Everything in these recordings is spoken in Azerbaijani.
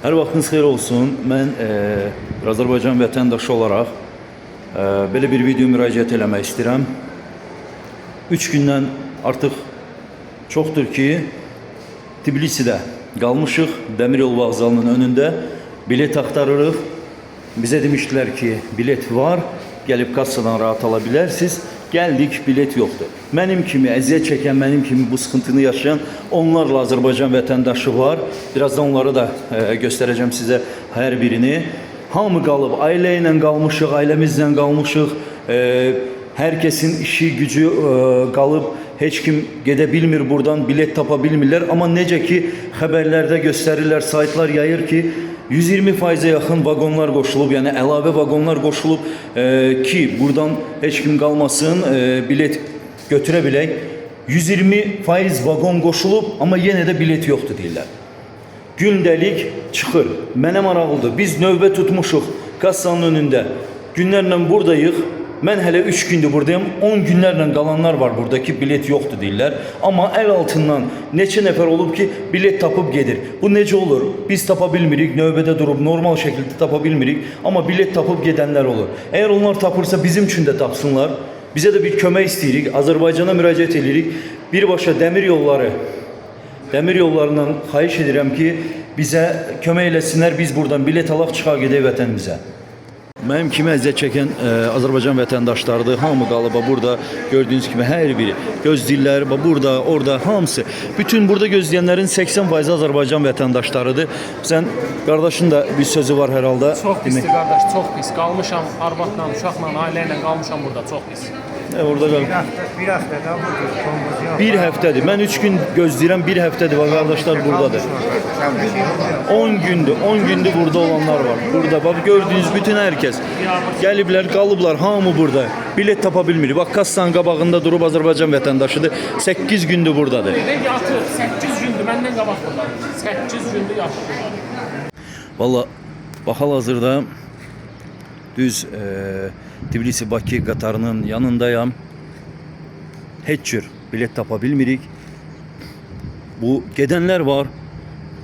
Hər vaxtınız xeyir olsun. Mən Azərbaycan vətəndaşı olaraq belə bir video müraciət eləmək istəyirəm. 3 gündən artıq çoxdur ki, Tbilisidə qalmışıq. Dəmiryol vağzalının önündə bilet axtarırıq. Bizə demişdilər ki, bilet var, gəlib kassadan rahat ala bilərsiniz. Gəldik, bilet yoxdur. Mənim kimi əziyyət çəkən, mənim kimi bu sıxıntını yaşayan onlarla Azərbaycan vətəndaşı var. Birazdan onları da göstərəcəm sizə hər birini. Hamı qalıb, ailə ilə qalmışıq, ailəmizlə qalmışıq. Hər kəsin işi, gücü qalıb, heç kim gedə bilmir buradan, bilet tapa bilmirlər. Amma necə ki, xəbərlərdə göstərirlər, saytlar yayır ki, 120%'e yaxın vagonlar qoşulub, yəni əlavə vagonlar qoşulub ki, buradan heç kim qalmasın, bilet götürə bilək. 120% vagon qoşulub, amma yenə də bilet yoxdur deyirlər. Gündəlik çıxır. Mənə maraqlıdır. Biz növbə tutmuşuq kassanın önündə. Günlərlə buradayıq. Mən hələ 3 gündür buradayım. 10 günlərlə qalanlar var burada ki, bilet yoxdur deyirlər. Amma əl altından neçə nəfər olub ki, bilet tapıb gedir. Bu necə olur? Biz tapa bilmirik, növbədə durub normal şəkildə tapa bilmirik. Amma bilet tapıb gedənlər olur. Əgər onlar tapırsa bizim üçün də tapsınlar. Bizə də bir kömək istəyirik. Azərbaycana müraciət edirik. Birbaşa dəmir yollarından xahiş edirəm ki, bizə kömək eləsinlər. Biz buradan bilet alaq, çıxaq gedək vətənimizə. Mənim kimi əziyyət çəkən Azərbaycan vətəndaşlarıdır. Hamı qalıb burada gördüyünüz kimi hər biri gözləyirlər. Burada, orada hamısı. Bütün burada gözləyənlərin 80% Azərbaycan vətəndaşlarıdır. Sən qardaşın da bir sözü var hər halda. Çox pisdir qardaş, çox pis. Qalmışam arvadla, uşaqla, ailə ilə qalmışam burada, çox pis. Orada qalıb. Bir həftədə budur. Bir həftədir. Mən 3 gün gözləyirəm, bir həftədir. Qardaşlar buradadır. 10 gündür burada olanlar var. Burada bax gördüyünüz bütün hər kəs gəliblər, qalıblar, hamı burada. Bilet tapa bilmir. Bax kassanın qabağında durub Azərbaycan vətəndaşıdır. 8 gündür buradadır. Yatır, 8 gündür məndən qabaq burdadır. 8 gündür yatır. Valla bax hal-hazırda düz Tbilisi-Bakı qatarının yanındayam. Heç cür bilet tapa bilmirik. Bu gedənlər var.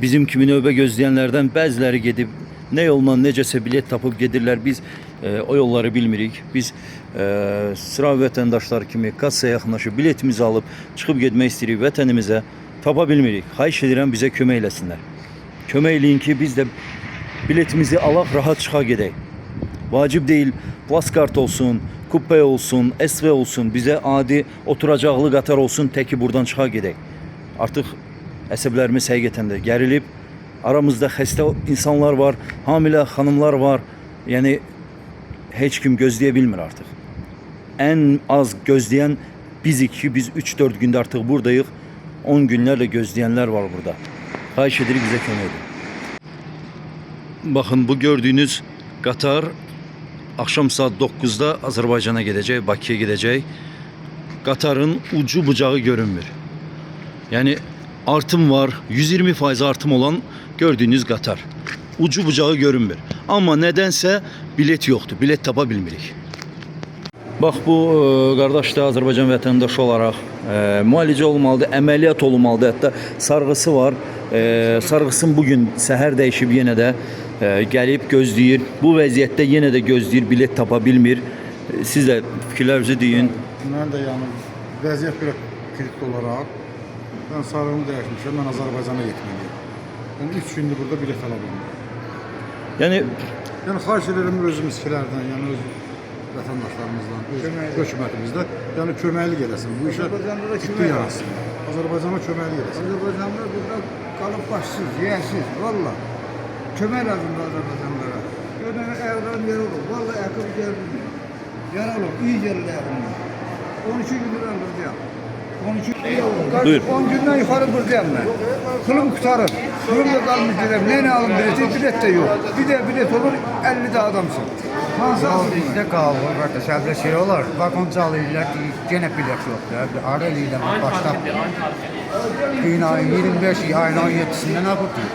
Bizim kimi növbə gözləyənlərdən bəziləri gedib nə yolla necəsə bilet tapıb gedirlər. Biz o yolları bilmirik. Biz sıra vətəndaşlar kimi kassaya yaxınlaşıb biletimizi alıb çıxıb getmək istəyirik vətənimizə. Tapa bilmirik. Xahiş edirəm bizə kömək eləsinlər. Kömək eləyin ki, biz də biletimizi alaq, rahat çıxaq gedək. Vacib deyil, plaskart olsun, kupe olsun, SV olsun, bizə adi oturacaqlı qatar olsun, təki buradan çıxaq gedək. Artıq əsəblərimiz həqiqətən də gərilib. Aramızda xəstə insanlar var, hamilə xanımlar var. Yəni heç kim gözləyə bilmir artıq. Ən az gözləyən bizik ki, biz 3-4 gündə artıq buradayıq. 10 günlərlə gözləyənlər var burada. Xahiş edirik bizə kömək edin. Baxın, bu gördüyünüz qatar axşam saat 9'da Azərbaycana gedəcək, Bakıya gedəcək. Qatarın ucu bucağı görünmür. Yəni artım var, 120% artım olan gördüyünüz qatar. Ucu bucağı görünmür. Amma nədənsə bilet yoxdur, bilet tapa bilmirik. Bax bu qardaş da Azərbaycan vətəndaşı olaraq müalicə olmalıdır, əməliyyat olmalıdır. Hətta sarğısı var. Sarğısın bugün səhər dəyişib yenə də gəlib gözləyir. Bu vəziyyətdə yenə də gözləyir, bilet tapa bilmir. Siz də fikirlərinizi deyin. Mən də yəni vəziyyət bir kritik olaraq mən sarığımı dəyişmişəm, mən Azərbaycana getməliyim. Yəni 3 gündür burada bilet ala bilmirəm. Yəni xahiş edirəm özümüzkilərdən, yəni öz vətəndaşlarımızdan, öz hökumətimizdə yəni köməklik eləsin. Bu işə ciddi yanaşsın. Azərbaycana köməklik eləsin. Azərbaycanlılar burada qalıb başsız, yiyəsiz, valla. Kömək lazımdır Azərbaycanlılara. Ödənə ayaqlarım yer olur, valla ayaqqabı gəlmir. Yara olur, iyi gəlir ayaqlarım. 12 gündür ben buradayım. 12 Buyur. 10 gündən yuxarı buradayım mən. Pulum qutarır. Pulum da qalmış deyirəm. Nə alım bileti, bilet də yox. Bir də bilet olur, 50 də adamsın. Hansı alım? Bizdə qalır, qardaş, həblə şey olar. Vagon çalırlar ki, yenə bilet yoxdur. Ara eləyirlər, başda. Gün ayın 25, ayın 17-sindən abuddur.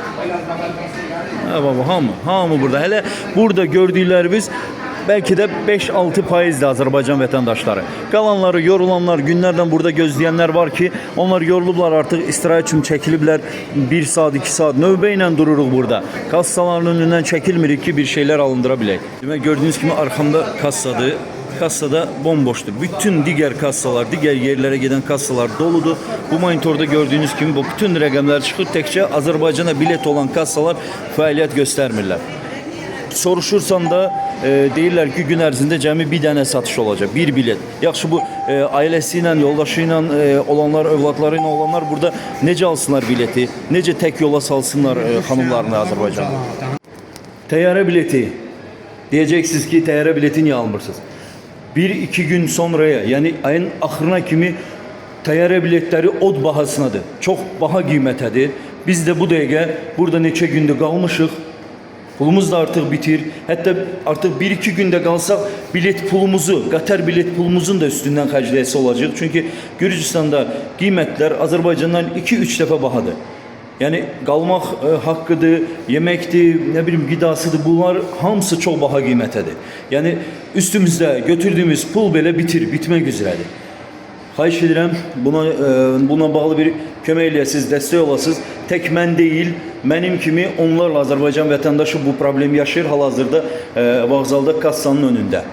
baba, hamı burada. Hələ burada gördüklərimiz belki de 5-6% Azərbaycan vətəndaşları. Qalanları, yorulanlar, günlərdən burada gözləyənlər var ki, onlar yorulublar artıq, istirahət üçün çəkiliblər. 1 saat, 2 saat növbə ilə dururuq burada. Kassaların önündən çəkilmirik ki, bir şeylər alındıra bilək. Demək, gördüyünüz kimi arxamda kassadır. Kassada bomboşdur. Bütün digər kassalar, digər yerlərə gedən kassalar doludur. Bu monitorda gördüyünüz kimi bu bütün rəqəmlər çıxır. Təkcə Azərbaycana bilet olan kassalar fəaliyyət göstərmirlər. Soruşursan da deyirlər ki, gün ərzində cəmi bir dənə satış olacaq, bir bilet. Yaxşı, bu ailəsi ilə, yoldaşı ilə olanlar, övladları ilə olanlar burada necə alsınlar bileti, necə tək yola salsınlar xanımlarını Azərbaycana? Təyyarə bileti. Deyəcəksiniz ki, təyyarə bileti niyə almırsınız? 1-2 gün sonraya, yəni ayın axırına kimi təyyarə biletləri od bahasınadır. Çox baha qiymətədir. Biz də bu dəqiqə burada neçə gündə qalmışıq. Pulumuz da artıq bitir. Hətta artıq 1-2 gündə qalsaq bilet pulumuzu, qatar bilet pulumuzun da üstündən xərcləyəsi olacaq. Çünki Gürcüstanda qiymətlər Azərbaycandan 2-3 dəfə bahadır. Yəni qalmaq haqqıdır, yeməkdir, nə bilim qidasıdır. Bunlar hamısı çox baha qiymətədir. Yəni üstümüzdə götürdüyümüz pul belə bitmək üzrədir. Xahiş edirəm, buna bağlı bir kömək eləyəsiniz, dəstək olasınız. Tək mən deyil, mənim kimi onlarla Azərbaycan vətəndaşı bu problemi yaşayır hal-hazırda vağzalda kassanın önündə.